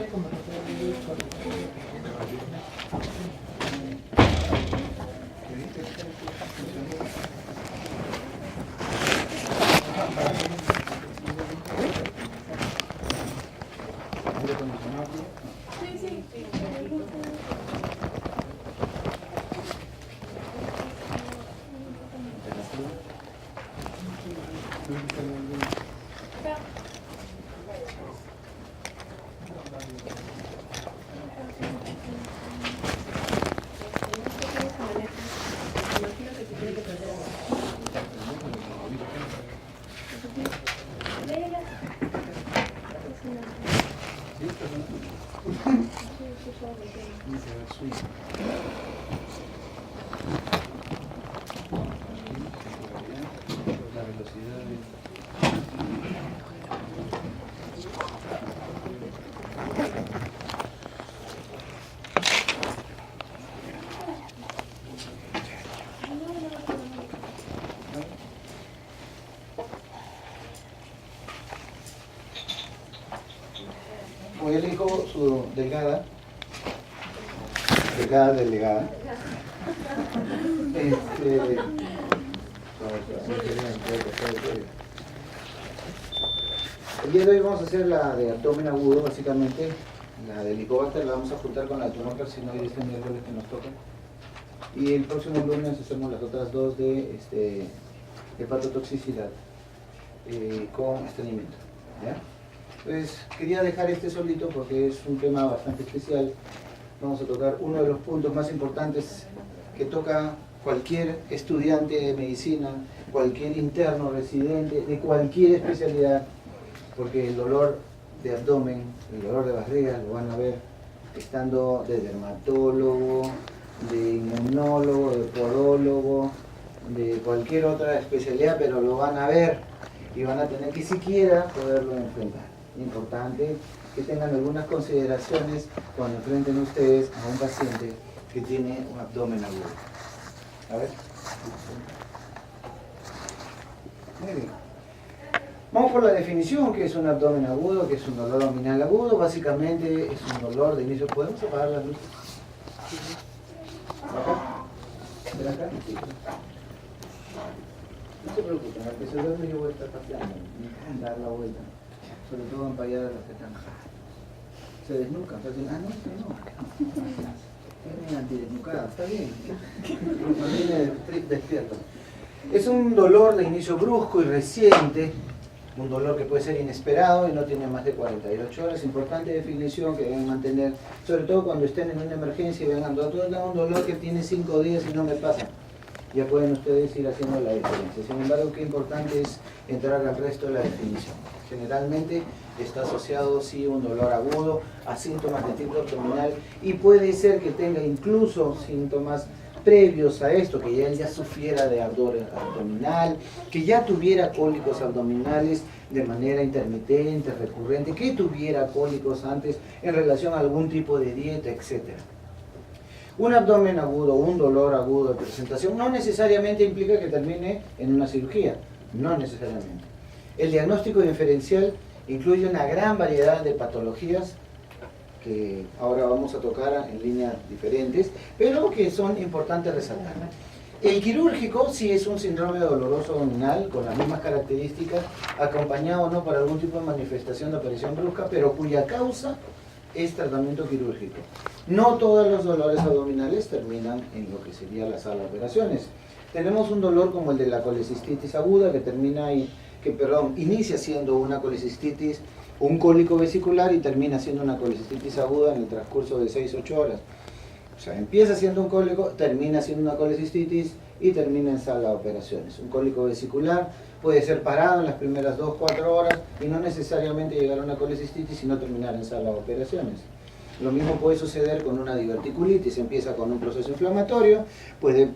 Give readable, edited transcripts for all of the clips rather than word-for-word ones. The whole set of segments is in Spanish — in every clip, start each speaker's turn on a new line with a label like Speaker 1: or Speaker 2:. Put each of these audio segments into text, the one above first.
Speaker 1: Como yo le dijo su delegada, el día de hoy vamos a hacer la de abdomen agudo, básicamente. La de Helicobacter la vamos a juntar con la de tumor carcinoide este miércoles que nos toca. Y el próximo lunes hacemos las otras dos de hepatotoxicidad con estreñimiento. ¿Ya? Entonces quería dejar este solito porque es un tema bastante especial. Vamos a tocar uno de los puntos más importantes que toca cualquier estudiante de medicina, cualquier interno residente de cualquier especialidad, porque el dolor de abdomen, el dolor de barriga lo van a ver estando de dermatólogo, de inmunólogo, de podólogo, de cualquier otra especialidad, pero lo van a ver y van a tener que siquiera poderlo enfrentar. Importante que tengan algunas consideraciones cuando enfrenten ustedes a un paciente que tiene un abdomen agudo. A ver. Muy bien. Vamos por la definición, que es un abdomen agudo, que es un dolor abdominal agudo. Básicamente es un dolor de inicio. ¿Podemos apagar las luces? ¿Acá? ¿De acá? Sí. No se preocupen, al que se duerme yo voy a estar paseando. Me encanta dar la vuelta. Sobre todo en payadas las que están. Se desnucan, no. Tienen antidesnucada, está bien. Mantiene despierto. Es un dolor de inicio brusco y reciente, un dolor que puede ser inesperado y no tiene más de 48 horas. Importante definición que deben mantener, sobre todo cuando estén en una emergencia y vengan todos un dolor que tiene 5 días y no me pasa. Ya pueden ustedes ir haciendo la diferencia. Sin embargo, qué importante es entrar al resto de la definición. Generalmente está asociado, sí, un dolor agudo a síntomas de tipo abdominal y puede ser que tenga incluso síntomas previos a esto, que ya él ya sufriera de ardor abdominal, que ya tuviera cólicos abdominales de manera intermitente, recurrente, que tuviera cólicos antes en relación a algún tipo de dieta, etc. Un abdomen agudo, un dolor agudo de presentación no necesariamente implica que termine en una cirugía, no necesariamente. El diagnóstico diferencial incluye una gran variedad de patologías que ahora vamos a tocar en líneas diferentes, pero que son importantes resaltar. El quirúrgico sí es un síndrome doloroso abdominal con las mismas características, acompañado o no por algún tipo de manifestación de aparición brusca, pero cuya causa es tratamiento quirúrgico. No todos los dolores abdominales terminan en lo que sería la sala de operaciones. Tenemos un dolor como el de la colecistitis aguda que inicia siendo una colecistitis, un cólico vesicular y termina siendo una colecistitis aguda en el transcurso de 6-8 horas. O sea, empieza siendo un cólico, termina siendo una colecistitis y termina en sala de operaciones. Un cólico vesicular puede ser parado en las primeras 2-4 horas y no necesariamente llegar a una colecistitis sino terminar en sala de operaciones. Lo mismo puede suceder con una diverticulitis, empieza con un proceso inflamatorio, puede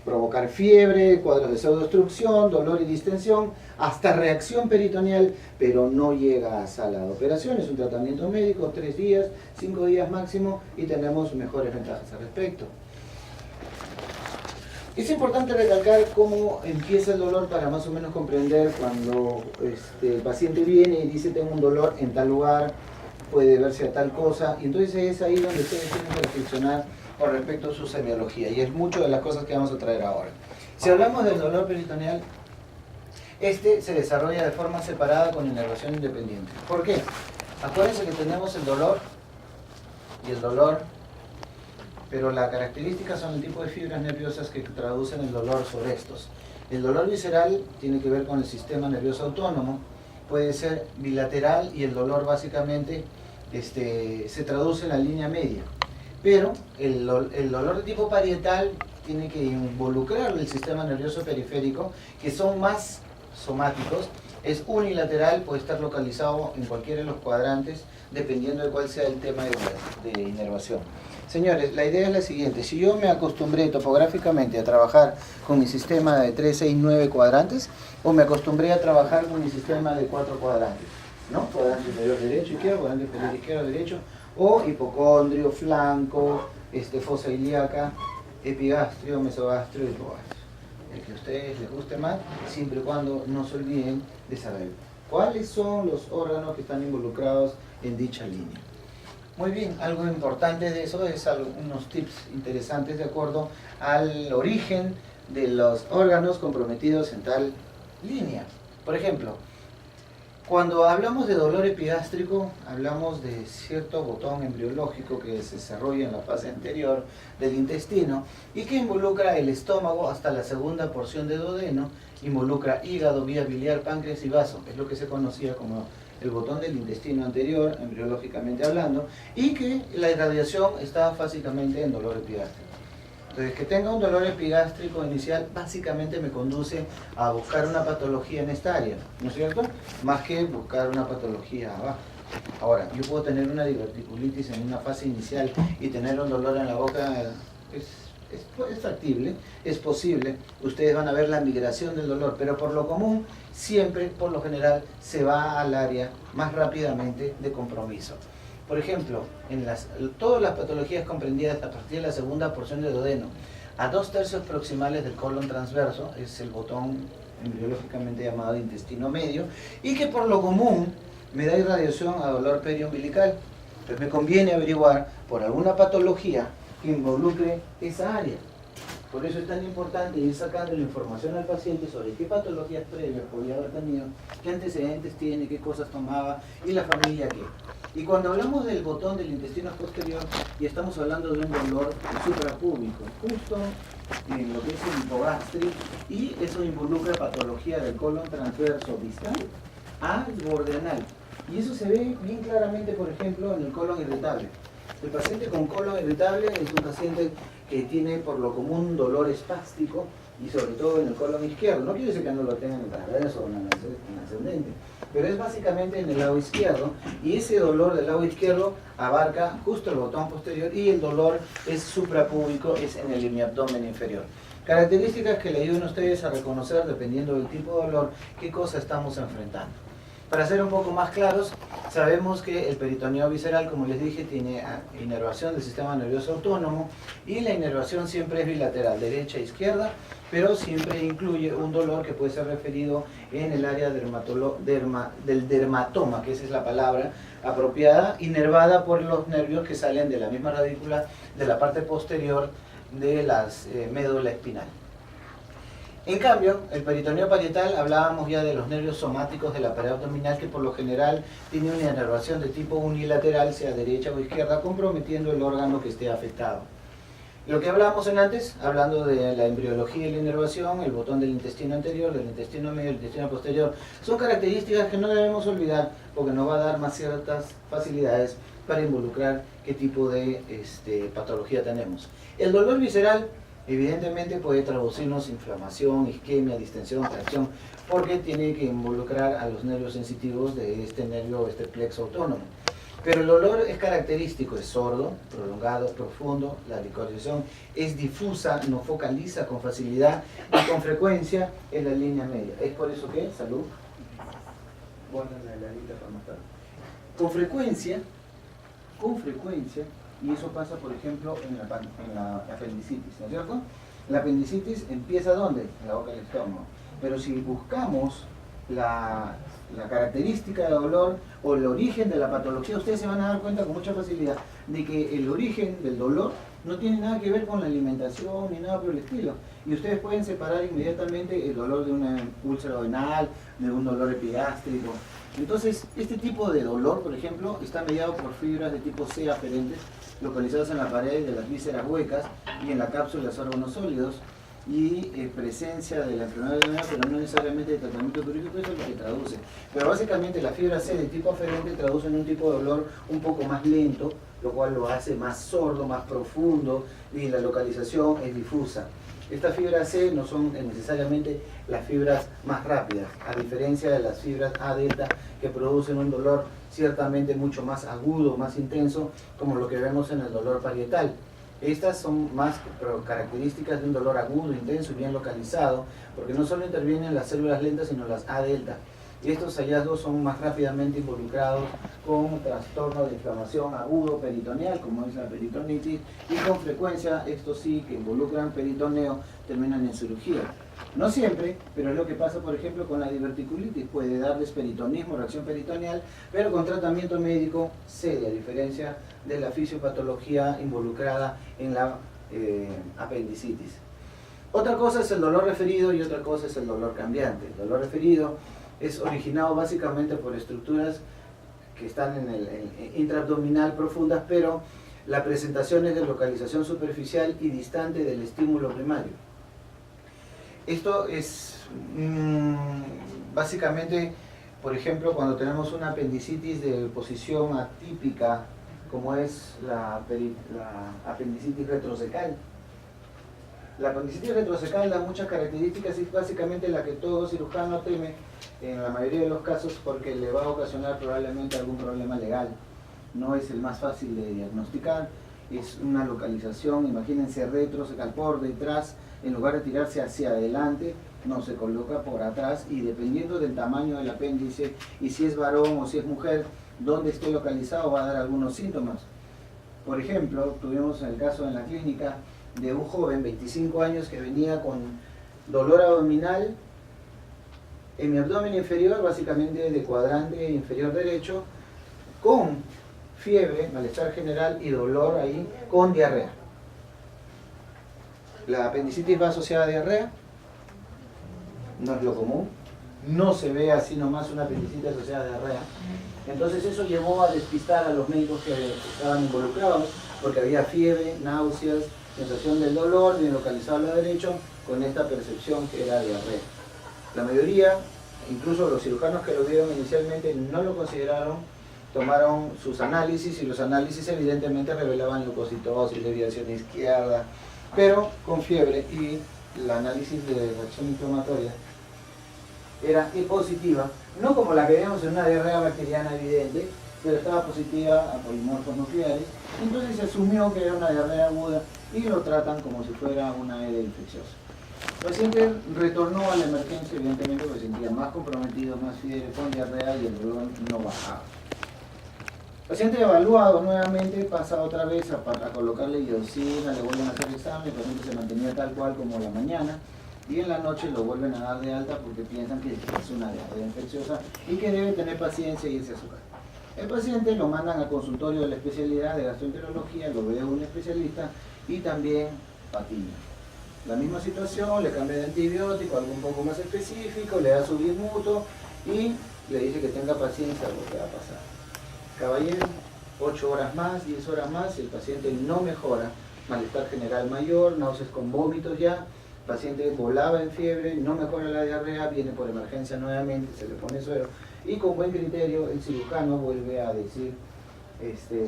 Speaker 1: provocar fiebre, cuadros de pseudoobstrucción, dolor y distensión, hasta reacción peritoneal, pero no llega a sala de operaciones. Un tratamiento médico, 3 días, 5 días máximo, y tenemos mejores ventajas al respecto. Es importante recalcar cómo empieza el dolor para más o menos comprender cuando el paciente viene y dice tengo un dolor en tal lugar, puede deberse a tal cosa, y entonces es ahí donde ustedes tienen que reflexionar con respecto a su semiología, y es mucho de las cosas que vamos a traer ahora. Si hablamos del dolor peritoneal, este se desarrolla de forma separada con inervación independiente. ¿Por qué? Acuérdense que tenemos el dolor y el dolor, pero la característica son el tipo de fibras nerviosas que traducen el dolor sobre estos. El dolor visceral tiene que ver con el sistema nervioso autónomo, puede ser bilateral y el dolor básicamente se traduce en la línea media. Pero el dolor de tipo parietal tiene que involucrar el sistema nervioso periférico, que son más somáticos, es unilateral, puede estar localizado en cualquiera de los cuadrantes, dependiendo de cuál sea el tema de inervación. Señores, la idea es la siguiente: si yo me acostumbré topográficamente a trabajar con mi sistema de 3, 6, 9 cuadrantes, o me acostumbré a trabajar con mi sistema de 4 cuadrantes, ¿no? Cuadrante inferior derecho, izquierdo, cuadrante inferior izquierdo, derecho, o hipocondrio, flanco, fosa ilíaca, epigastrio, mesogastrio y hipogastrio. El que a ustedes les guste más, siempre y cuando no se olviden de saber cuáles son los órganos que están involucrados en dicha línea. Muy bien, algo importante de eso es unos tips interesantes de acuerdo al origen de los órganos comprometidos en tal línea. Por ejemplo, cuando hablamos de dolor epigástrico, hablamos de cierto botón embriológico que se desarrolla en la fase anterior del intestino y que involucra el estómago hasta la segunda porción de duodeno, involucra hígado, vía biliar, páncreas y vaso, es lo que se conocía como el botón del intestino anterior, embriológicamente hablando, y que la irradiación está básicamente en dolor epigástrico. Entonces, que tenga un dolor epigástrico inicial básicamente me conduce a buscar una patología en esta área, ¿no es cierto? Más que buscar una patología abajo. Ahora, yo puedo tener una diverticulitis en una fase inicial y tener un dolor en la boca, es factible, es posible. Ustedes van a ver la migración del dolor, pero por lo común, siempre, por lo general, se va al área más rápidamente de compromiso. Por ejemplo, en todas las patologías comprendidas a partir de la segunda porción de duodeno a 2/3 proximales del colon transverso, es el botón embriológicamente llamado intestino medio, y que por lo común me da irradiación a dolor periumbilical. Entonces me conviene averiguar por alguna patología que involucre esa área. Por eso es tan importante ir sacando la información al paciente sobre qué patologías previas podía haber tenido, qué antecedentes tiene, qué cosas tomaba y la familia qué. Y cuando hablamos del botón del intestino posterior, y estamos hablando de un dolor suprapúbico, justo en lo que es el hipogastrio, y eso involucra patología del colon transverso distal al borde anal. Y eso se ve bien claramente, por ejemplo, en el colon irritable. El paciente con colon irritable es un paciente que tiene por lo común dolor espástico y sobre todo en el colon izquierdo. No quiere decir que no lo tenga en el transverso o en el ascendente, pero es básicamente en el lado izquierdo, y ese dolor del lado izquierdo abarca justo el botón posterior y el dolor es suprapúbico, es en el hemiabdomen inferior. Características que le ayudan a ustedes a reconocer, dependiendo del tipo de dolor, qué cosa estamos enfrentando. Para ser un poco más claros, sabemos que el peritoneo visceral, como les dije, tiene inervación del sistema nervioso autónomo, y la inervación siempre es bilateral, derecha e izquierda, pero siempre incluye un dolor que puede ser referido en el área del dermatoma, que esa es la palabra apropiada, inervada por los nervios que salen de la misma radícula de la parte posterior de la médula espinal. En cambio, el peritoneo parietal, hablábamos ya de los nervios somáticos de la pared abdominal, que por lo general tiene una inervación de tipo unilateral, sea derecha o izquierda, comprometiendo el órgano que esté afectado. Lo que hablábamos antes, hablando de la embriología y la inervación, el botón del intestino anterior, del intestino medio, del intestino posterior, son características que no debemos olvidar, porque nos va a dar más ciertas facilidades para involucrar qué tipo de patología tenemos. El dolor visceral evidentemente puede traducirnos inflamación, isquemia, distensión, tracción, porque tiene que involucrar a los nervios sensitivos de este nervio, este plexo autónomo. Pero el dolor es característico, es sordo, prolongado, profundo, la localización es difusa, no focaliza con facilidad y con frecuencia en la línea media. Es por eso que, salud, guardan la heladita para más tarde. Con frecuencia, y eso pasa, por ejemplo, en la apendicitis, ¿no es cierto? La apendicitis empieza ¿dónde? En la boca del estómago. Pero si buscamos la característica de dolor o el origen de la patología, ustedes se van a dar cuenta con mucha facilidad de que el origen del dolor no tiene nada que ver con la alimentación ni nada por el estilo. Y ustedes pueden separar inmediatamente el dolor de una úlcera venal, de un dolor epigástrico. Entonces, este tipo de dolor, por ejemplo, está mediado por fibras de tipo C aferentes, localizadas en la pared de las vísceras huecas y en la cápsula de los órganos sólidos, y presencia de la enfermedad de veneno, pero no necesariamente de tratamiento quirúrgico, eso es lo que traduce. Pero básicamente la fibra C de tipo aferente traduce en un tipo de dolor un poco más lento, lo cual lo hace más sordo, más profundo, y la localización es difusa. Estas fibras C no son necesariamente las fibras más rápidas, a diferencia de las fibras A delta que producen un dolor ciertamente mucho más agudo, más intenso, como lo que vemos en el dolor parietal. Estas son más características de un dolor agudo, intenso y bien localizado, porque no solo intervienen las células lentas, sino las A delta. Y estos hallazgos son más rápidamente involucrados con trastornos de inflamación agudo peritoneal, como es la peritonitis, y con frecuencia, estos sí que involucran peritoneo, terminan en cirugía. No siempre, pero es lo que pasa, por ejemplo, con la diverticulitis. Puede darles peritonismo, reacción peritoneal, pero con tratamiento médico cede, a diferencia de la fisiopatología involucrada en la apendicitis. Otra cosa es el dolor referido y otra cosa es el dolor cambiante. El dolor referido es originado básicamente por estructuras que están en el intraabdominal profundas, pero la presentación es de localización superficial y distante del estímulo primario. Esto es básicamente, por ejemplo, cuando tenemos una apendicitis de posición atípica, como es la apendicitis retrocecal. La apendicitis retrocecal da muchas características y es básicamente la que todo cirujano teme en la mayoría de los casos, porque le va a ocasionar probablemente algún problema legal. No es el más fácil de diagnosticar, es una localización, imagínense, retrocecal por detrás, en lugar de tirarse hacia adelante, no, se coloca por atrás, y dependiendo del tamaño del apéndice y si es varón o si es mujer, donde esté localizado va a dar algunos síntomas. Por ejemplo, tuvimos el caso en la clínica de un joven, 25 años, que venía con dolor abdominal en mi abdomen inferior, básicamente de cuadrante inferior derecho, con fiebre, malestar general y dolor ahí, con diarrea. La apendicitis va asociada a diarrea, no es lo común, no se ve así nomás una apendicitis asociada a diarrea. Entonces eso llevó a despistar a los médicos que estaban involucrados, porque había fiebre, náuseas, sensación del dolor, bien localizado al lado derecho, con esta percepción que era diarrea. La mayoría, incluso los cirujanos que lo vieron inicialmente, no lo consideraron, tomaron sus análisis y los análisis evidentemente revelaban leucocitosis, desviación izquierda, pero con fiebre, y el análisis de reacción inflamatoria era positiva, no como la que vemos en una diarrea bacteriana evidente, pero estaba positiva a polimorfos nucleares. Entonces se asumió que era una diarrea aguda y lo tratan como si fuera una herida infecciosa. El paciente retornó a la emergencia, evidentemente, porque se sentía más comprometido, más fiebre, con diarrea, y el dolor no bajaba. El paciente evaluado nuevamente pasa otra vez a colocarle iodocina, le vuelven a hacer el examen, el paciente se mantenía tal cual como la mañana, y en la noche lo vuelven a dar de alta porque piensan que es una diarrea infecciosa y que debe tener paciencia y irse a su casa. El paciente lo mandan al consultorio de la especialidad de gastroenterología, lo ve un especialista y también patina. La misma situación, le cambia de antibiótico, algo un poco más específico, le da su bismuto y le dice que tenga paciencia a lo que va a pasar. Caballero, 8 horas más, 10 horas más, si el paciente no mejora, malestar general mayor, náuseas con vómitos ya, el paciente volaba en fiebre, no mejora la diarrea, viene por emergencia nuevamente, se le pone suero, y con buen criterio el cirujano vuelve a decir,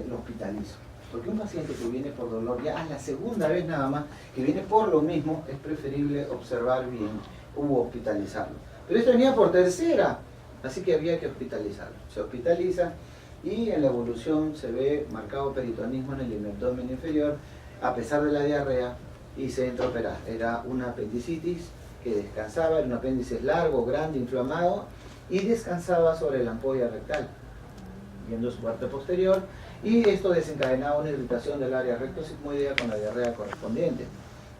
Speaker 1: lo hospitalizo. Porque un paciente que viene por dolor, ya a la segunda vez nada más, que viene por lo mismo, es preferible observar bien u hospitalizarlo. Pero esto venía por tercera, así que había que hospitalizarlo. Se hospitaliza y en la evolución se ve marcado peritonismo en el abdomen inferior, a pesar de la diarrea, y se entra a operar. Era una apendicitis que descansaba, era un apéndice largo, grande, inflamado, y descansaba sobre la ampolla rectal, viendo su parte posterior, y esto desencadenaba una irritación del área rectosigmoidea con la diarrea correspondiente.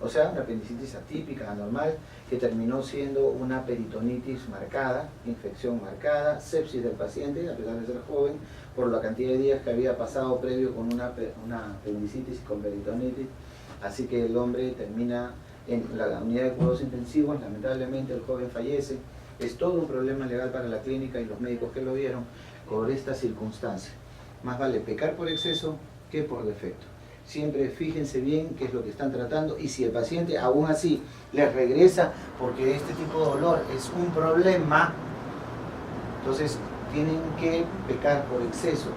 Speaker 1: O sea, una apendicitis atípica, anormal, que terminó siendo una peritonitis marcada, infección marcada, sepsis del paciente, a pesar de ser joven, por la cantidad de días que había pasado previo con una apendicitis y con peritonitis. Así que el hombre termina en la unidad de cuidados intensivos, lamentablemente el joven fallece. Es todo un problema legal para la clínica y los médicos que lo vieron por esta circunstancia. Más vale pecar por exceso que por defecto. Siempre fíjense bien qué es lo que están tratando y si el paciente aún así les regresa porque este tipo de dolor es un problema, entonces tienen que pecar por exceso,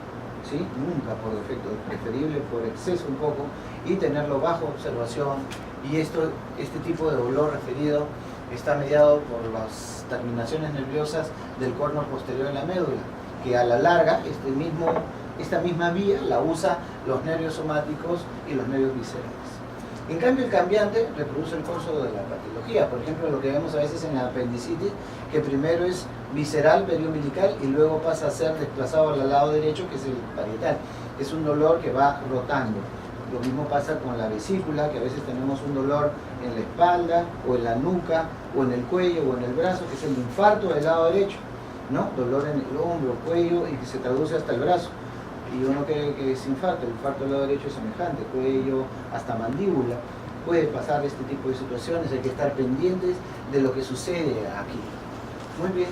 Speaker 1: ¿sí? Nunca por defecto, es preferible por exceso un poco y tenerlo bajo observación. Y este tipo de dolor referido está mediado por las terminaciones nerviosas del corno posterior de la médula, que a la larga esta misma vía la usa los nervios somáticos y los nervios viscerales. En cambio, el cambiante reproduce el curso de la patología. Por ejemplo, lo que vemos a veces en la apendicitis, que primero es visceral, periumbilical, y luego pasa a ser desplazado al lado derecho, que es el parietal. Es un dolor que va rotando. Lo mismo pasa con la vesícula, que a veces tenemos un dolor en la espalda, o en la nuca, o en el cuello, o en el brazo, que es el infarto del lado derecho, ¿no? Dolor en el hombro, cuello, y que se traduce hasta el brazo. Y uno cree que es infarto, el infarto del lado derecho es semejante, cuello, hasta mandíbula. Puede pasar este tipo de situaciones, hay que estar pendientes de lo que sucede aquí. Muy bien,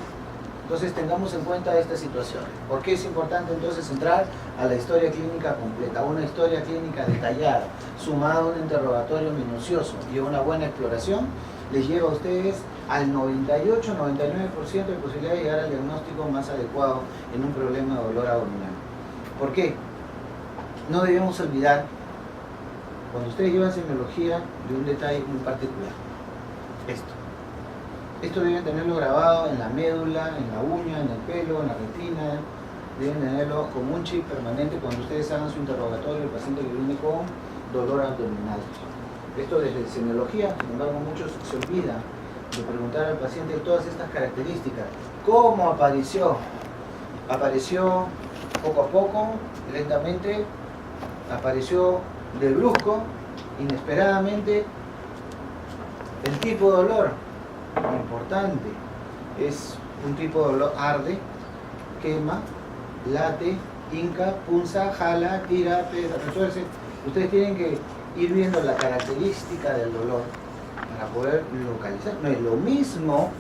Speaker 1: entonces tengamos en cuenta esta situación. ¿Por qué es importante entonces entrar a la historia clínica completa? Una historia clínica detallada, sumada a un interrogatorio minucioso y una buena exploración, les lleva a ustedes al 98-99% de posibilidad de llegar al diagnóstico más adecuado en un problema de dolor abdominal. ¿Por qué? No debemos olvidar, cuando ustedes llevan semiología, de un detalle muy particular. Esto deben tenerlo grabado en la médula, en la uña, en el pelo, en la retina. Deben tenerlo como un chip permanente cuando ustedes hagan su interrogatorio, el paciente que viene con dolor abdominal. Esto desde semiología, sin embargo, muchos se olvidan de preguntar al paciente todas estas características. ¿Cómo apareció? Apareció poco a poco, lentamente, apareció de brusco, inesperadamente. El tipo de dolor, importante, es un tipo de dolor: arde, quema, late, hinca, punza, jala, tira, pesa, retuerce. Ustedes tienen que ir viendo la característica del dolor para poder localizar. No es lo mismo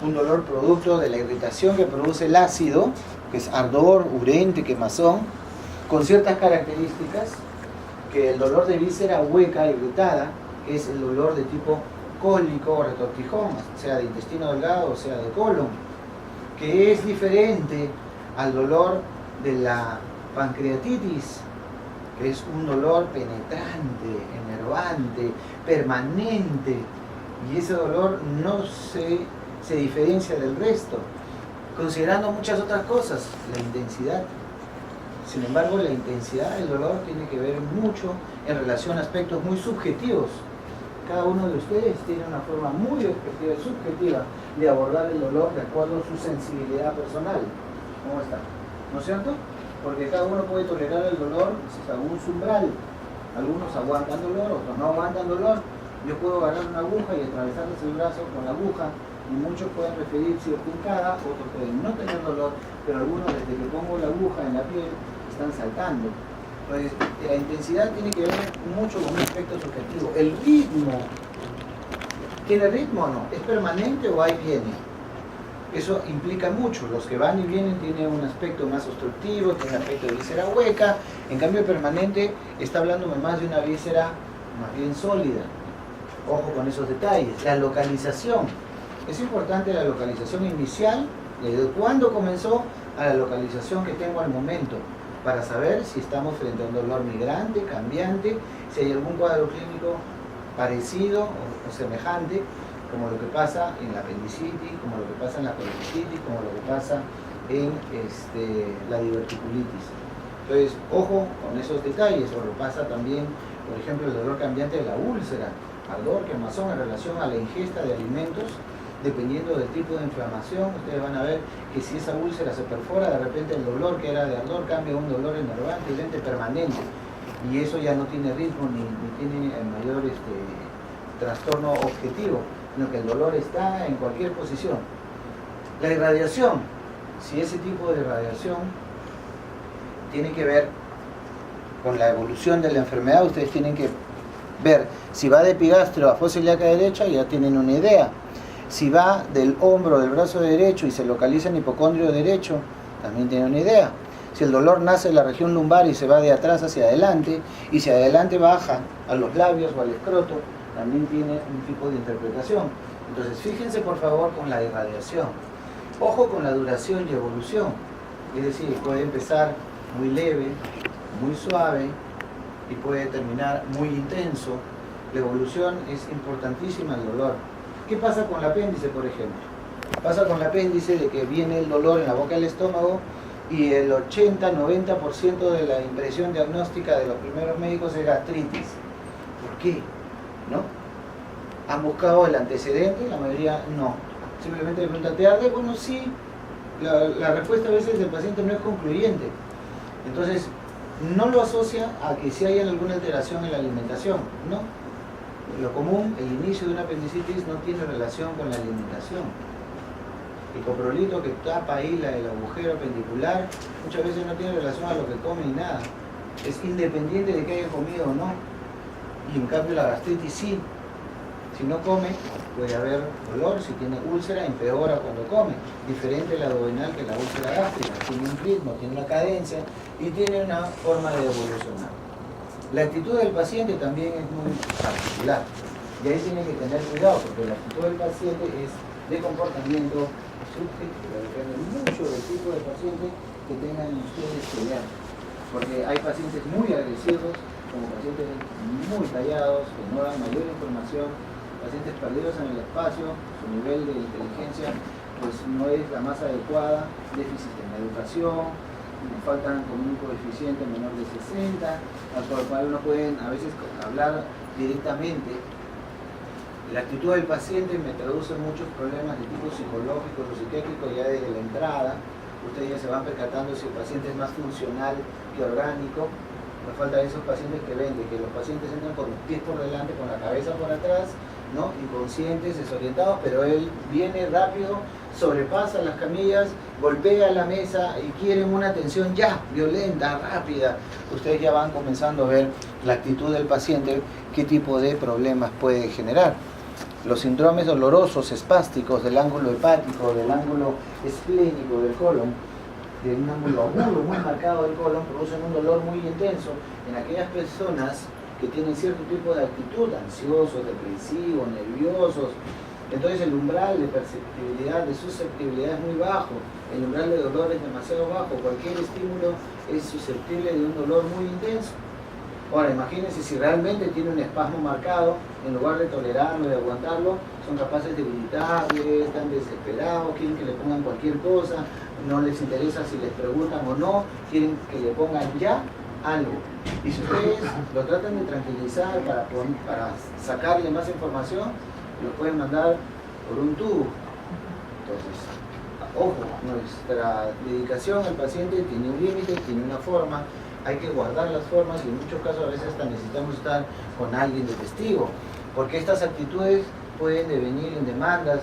Speaker 1: un dolor producto de la irritación que produce el ácido, que es ardor, urente, quemazón, con ciertas características, que el dolor de víscera hueca, irritada, que es el dolor de tipo cólico o retortijón, sea de intestino delgado o sea de colon, que es diferente al dolor de la pancreatitis, que es un dolor penetrante, enervante, permanente, y ese dolor no se diferencia del resto, considerando muchas otras cosas, la intensidad. Sin embargo, la intensidad del dolor tiene que ver mucho en relación a aspectos muy subjetivos. Cada uno de ustedes tiene una forma muy objetiva y subjetiva de abordar el dolor de acuerdo a su sensibilidad personal. ¿Cómo está? ¿No es cierto? Porque cada uno puede tolerar el dolor según su umbral. Algunos aguantan dolor, otros no aguantan dolor. Yo puedo agarrar una aguja y atravesarles el brazo con la aguja, y muchos pueden referir cierta hincada, otros pueden no tener dolor, pero algunos desde que pongo la aguja en la piel están saltando. Entonces, la intensidad tiene que ver mucho con un aspecto subjetivo. El ritmo, ¿tiene ritmo o no? ¿Es permanente o va y viene? Eso implica mucho. Los que van y vienen tienen un aspecto más obstructivo, tienen aspecto de víscera hueca. En cambio, permanente está hablándome más de una víscera más bien sólida. Ojo con esos detalles. La localización. Es importante la localización inicial, desde cuándo comenzó, a la localización que tengo al momento, para saber si estamos frente a un dolor migrante, cambiante, si hay algún cuadro clínico parecido o semejante, como lo que pasa en la apendicitis, como lo que pasa en la colititis, como lo que pasa en la diverticulitis. Entonces, ojo con esos detalles. O lo pasa también, por ejemplo, el dolor cambiante de la úlcera, ardor, quemazón en relación a la ingesta de alimentos. Dependiendo del tipo de inflamación, ustedes van a ver que si esa úlcera se perfora, de repente el dolor que era de ardor cambia a un dolor enervante, lente, permanente, y eso ya no tiene ritmo ni tiene mayor trastorno objetivo, sino que el dolor está en cualquier posición. La irradiación, si ese tipo de irradiación tiene que ver con la evolución de la enfermedad, ustedes tienen que ver si va de epigastrio a fosa ilíaca derecha, ya tienen una idea. Si va del hombro del brazo derecho y se localiza en hipocondrio derecho, también tienen una idea. Si el dolor nace en la región lumbar y se va de atrás hacia adelante, y si adelante baja a los labios o al escroto, también tiene un tipo de interpretación. Entonces fíjense por favor con la irradiación. Ojo con la duración y evolución. Es decir, puede empezar muy leve, muy suave y puede terminar muy intenso. La evolución es importantísima el dolor. ¿Qué pasa con el apéndice, por ejemplo? Pasa con el apéndice de que viene el dolor en la boca del estómago y el 80-90% de la impresión diagnóstica de los primeros médicos es gastritis. ¿Por qué? ¿No? ¿Han buscado el antecedente? La mayoría no. Simplemente le preguntan, ¿te arde? Bueno, sí. La respuesta a veces del paciente no es concluyente. Entonces, no lo asocia a que si hay alguna alteración en la alimentación, ¿no? Lo común, el inicio de una apendicitis no tiene relación con la alimentación. El coprolito que tapa ahí el agujero apendicular muchas veces no tiene relación a lo que come ni nada. Es independiente de que haya comido o no. Y en cambio la gastritis sí. Si no come, puede haber dolor. Si tiene úlcera, empeora cuando come. Diferente la duodenal que la úlcera gástrica. Tiene un ritmo, tiene una cadencia y tiene una forma de evolucionar. La actitud del paciente también es muy particular. Y ahí tienen que tener cuidado, porque la actitud del paciente es de comportamiento subjetivo. Depende mucho del tipo de paciente que tengan ustedes que ver. Porque hay pacientes muy agresivos, como pacientes muy callados, que no dan mayor información, pacientes perdidos en el espacio, su nivel de inteligencia pues no es la más adecuada, déficit en la educación, faltan con un coeficiente menor de 60, al cual no pueden a veces hablar directamente. La actitud del paciente me traduce muchos problemas de tipo psicológico o psiquiátrico ya desde la entrada. Ustedes ya se van percatando si el paciente es más funcional que orgánico. Me faltan esos pacientes que ven de que los pacientes entran con los pies por delante, con la cabeza por atrás, ¿no? Inconscientes, desorientados, pero él viene rápido, sobrepasa las camillas, golpea la mesa y quieren una atención ya, violenta, rápida. Ustedes ya van comenzando a ver la actitud del paciente, qué tipo de problemas puede generar. Los síndromes dolorosos, espásticos del ángulo hepático, del ángulo esplénico del colon, de un ángulo agudo muy marcado del colon, producen un dolor muy intenso en aquellas personas que tienen cierto tipo de actitud, ansiosos, depresivos, nerviosos. Entonces el umbral de perceptibilidad, de susceptibilidad es muy bajo, el umbral de dolor es demasiado bajo, cualquier estímulo es susceptible de un dolor muy intenso. Ahora imagínense si realmente tiene un espasmo marcado, en lugar de tolerarlo, de aguantarlo, son capaces de gritarle, están desesperados, quieren que le pongan cualquier cosa, no les interesa si les preguntan o no, quieren que le pongan ya algo. Y si ustedes lo tratan de tranquilizar para sacarle más información, lo pueden mandar por un tubo. Entonces, ojo, nuestra dedicación al paciente tiene un límite, tiene una forma, hay que guardar las formas y en muchos casos a veces hasta necesitamos estar con alguien de testigo, porque estas actitudes pueden devenir en demandas,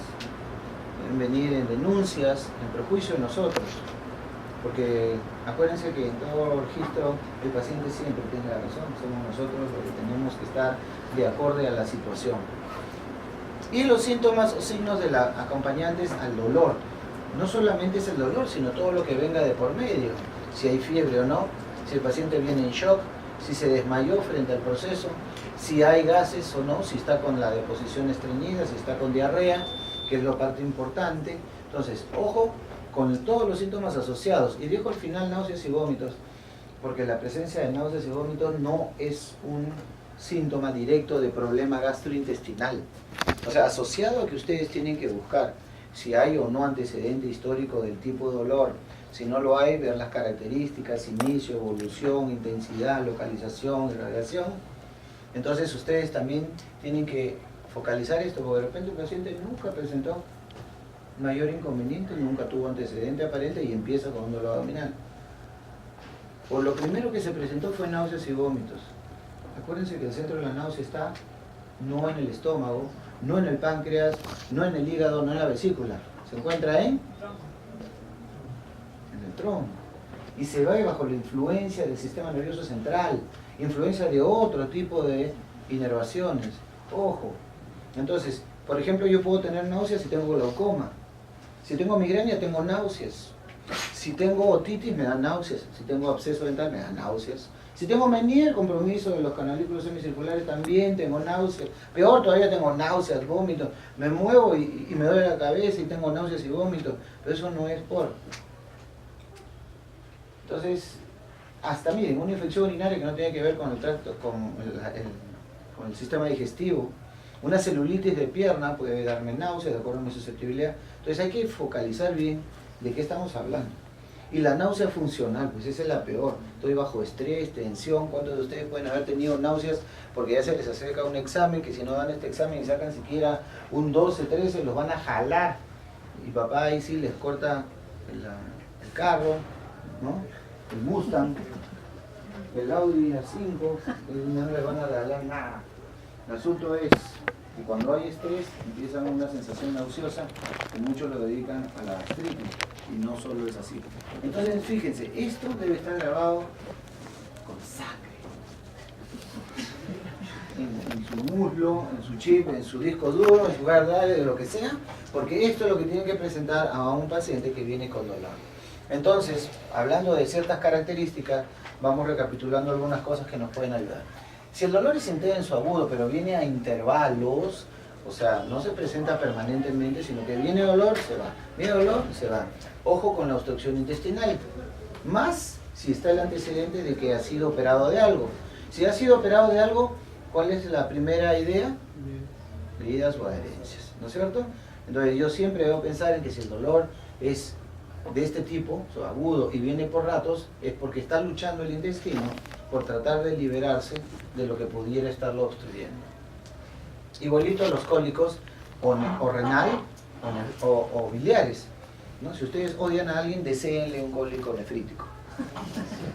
Speaker 1: pueden venir en denuncias, en perjuicio de nosotros. Porque acuérdense que en todo registro el paciente siempre tiene la razón, somos nosotros los que tenemos que estar de acorde a la situación. Y los síntomas o signos de la acompañantes al dolor. No solamente es el dolor, sino todo lo que venga de por medio. Si hay fiebre o no, si el paciente viene en shock, si se desmayó frente al proceso, si hay gases o no, si está con la deposición estreñida, si está con diarrea, que es la parte importante. Entonces, ojo con todos los síntomas asociados. Y dejo al final náuseas y vómitos, porque la presencia de náuseas y vómitos no es un síntoma directo de problema gastrointestinal. O sea, asociado a que ustedes tienen que buscar si hay o no antecedente histórico del tipo de dolor. Si no lo hay, ver las características, inicio, evolución, intensidad, localización, irradiación. Entonces ustedes también tienen que focalizar esto, porque de repente el paciente nunca presentó mayor inconveniente, nunca tuvo antecedente aparente y empieza con un dolor abdominal. O lo primero que se presentó fue náuseas y vómitos. Acuérdense que el centro de la náusea está no en el estómago, no en el páncreas, no en el hígado, no en la vesícula. Se encuentra en el tronco. Y se va bajo la influencia del sistema nervioso central, influencia de otro tipo de inervaciones. Ojo. Entonces, por ejemplo, yo puedo tener náuseas si tengo glaucoma. Si tengo migraña, tengo náuseas. Si tengo otitis, me dan náuseas. Si tengo absceso dental, me dan náuseas. Si tengo Meniere, compromiso de los canalículos semicirculares, también tengo náuseas. Peor todavía, tengo náuseas, vómitos. Me muevo y me duele la cabeza y tengo náuseas y vómitos. Pero eso no es por... Entonces, hasta miren, una infección urinaria que no tiene que ver con el tracto, con el sistema digestivo, una celulitis de pierna puede darme náuseas de acuerdo a mi susceptibilidad. Entonces hay que focalizar bien de qué estamos hablando. Y la náusea funcional, pues esa es la peor. Estoy bajo estrés, tensión. ¿Cuántos de ustedes pueden haber tenido náuseas porque ya se les acerca un examen, que si no dan este examen y sacan siquiera un 12, 13, los van a jalar? Y papá ahí sí les corta el carro, ¿no? El Mustang, el Audi A5, no les van a regalar nada. El asunto es que cuando hay estrés empieza una sensación nauseosa que muchos lo dedican a la gastritis y no solo es así. Entonces fíjense, esto debe estar grabado con sangre en su muslo, en su chip, en su disco duro, en su hard drive, de lo que sea, porque esto es lo que tienen que presentar a un paciente que viene con dolor. Entonces, hablando de ciertas características, vamos recapitulando algunas cosas que nos pueden ayudar. Si el dolor es intenso, agudo, pero viene a intervalos, o sea, no se presenta permanentemente, sino que viene dolor, se va. Viene dolor, se va. Ojo con la obstrucción intestinal. Más si está el antecedente de que ha sido operado de algo. Si ha sido operado de algo, ¿cuál es la primera idea? Heridas o adherencias, ¿no es cierto? Entonces yo siempre debo pensar en que si el dolor es de este tipo, o agudo, y viene por ratos, es porque está luchando el intestino por tratar de liberarse de lo que pudiera estarlo obstruyendo. Igualito los cólicos o renal o biliares, ¿no? Si ustedes odian a alguien, deséenle un cólico nefrítico.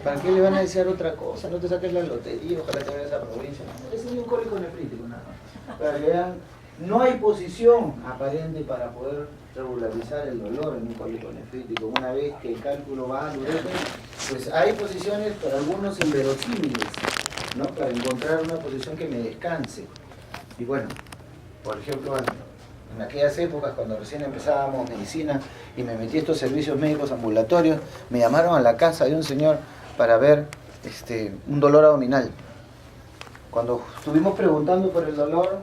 Speaker 1: ¿Para qué le van a desear otra cosa? No te saques la lotería, ojalá te vayas a esa provincia. No, deséenle un cólico nefrítico, nada más. Para que vean, no hay posición aparente para poder regularizar el dolor en un cólico nefrítico. Una vez que el cálculo va al ureter, pues hay posiciones para algunos inverosímiles, ¿no? Para encontrar una posición que me descanse. Y bueno, por ejemplo, en aquellas épocas cuando recién empezábamos medicina y me metí a estos servicios médicos ambulatorios, me llamaron a la casa de un señor para ver un dolor abdominal. Cuando estuvimos preguntando por el dolor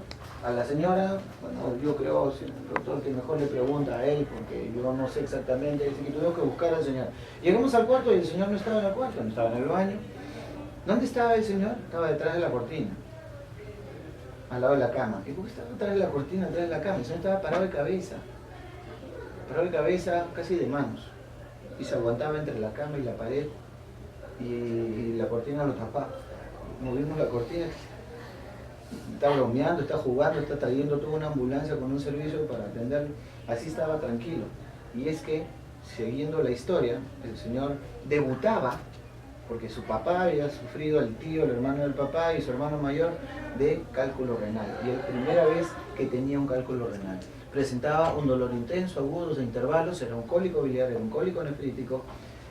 Speaker 1: a la señora, bueno, yo creo, el doctor que mejor le pregunta a él, porque yo no sé exactamente, dice que tuvimos que buscar al señor. Llegamos al cuarto y el señor no estaba en el cuarto, no estaba en el baño. ¿Dónde estaba el señor? Estaba detrás de la cortina, al lado de la cama. ¿Y por qué estaba detrás de la cortina, detrás de la cama? El señor estaba parado de cabeza casi de manos, y se aguantaba entre la cama y la pared, y la cortina lo tapaba. Movimos la cortina, está bromeando, está jugando, está trayendo toda una ambulancia con un servicio para atenderlo. Así estaba tranquilo. Y es que, siguiendo la historia, el señor debutaba, porque su papá había sufrido, el tío, el hermano del papá y su hermano mayor, de cálculo renal. Y es la primera vez que tenía un cálculo renal. Presentaba un dolor intenso, agudos, de intervalos, era un cólico biliar, era un cólico nefrítico,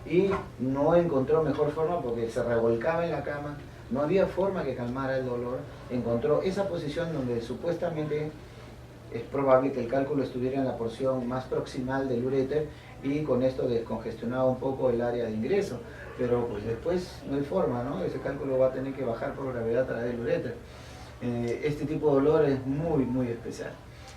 Speaker 1: y no encontró mejor forma porque se revolcaba en la cama. No había forma que calmara el dolor. Encontró esa posición donde supuestamente es probable que el cálculo estuviera en la porción más proximal del uréter y con esto descongestionaba un poco el área de ingreso. Pero pues después no hay forma, ¿no? Ese cálculo va a tener que bajar por gravedad a través del uréter. Este tipo de dolor es muy, muy especial.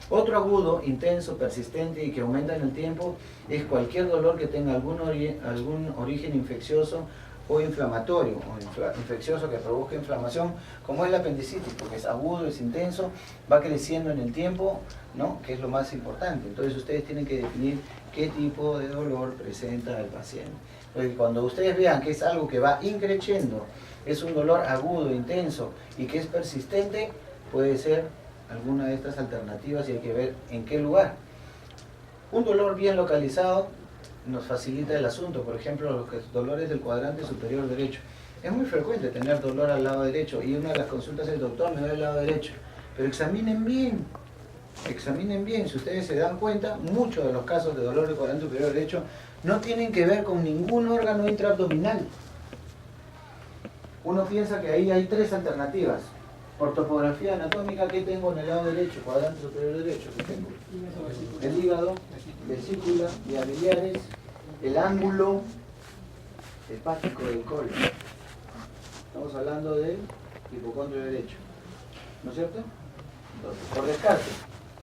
Speaker 1: Otro agudo, intenso, persistente y que aumenta en el tiempo es cualquier dolor que tenga algún origen infeccioso o inflamatorio, o infeccioso que provoque inflamación, como es la apendicitis, porque es agudo, es intenso, va creciendo en el tiempo, ¿no? Que es lo más importante. Entonces ustedes tienen que definir qué tipo de dolor presenta el paciente. Porque cuando ustedes vean que es algo que va increciendo, es un dolor agudo, intenso y que es persistente, puede ser alguna de estas alternativas y hay que ver en qué lugar. Un dolor bien localizado nos facilita el asunto. Por ejemplo, los dolores del cuadrante superior derecho. Es muy frecuente tener dolor al lado derecho y una de las consultas es: doctor, me duele el lado derecho. Pero examinen bien, si ustedes se dan cuenta, muchos de los casos de dolor del cuadrante superior derecho no tienen que ver con ningún órgano intraabdominal. Uno piensa que ahí hay tres alternativas. Por topografía anatómica, ¿qué tengo en el lado derecho? Cuadrante superior derecho, ¿qué tengo? El hígado, vesícula, vías biliares, el ángulo hepático del colon. Estamos hablando del hipocondrio derecho, ¿no es cierto? Entonces, por descarte,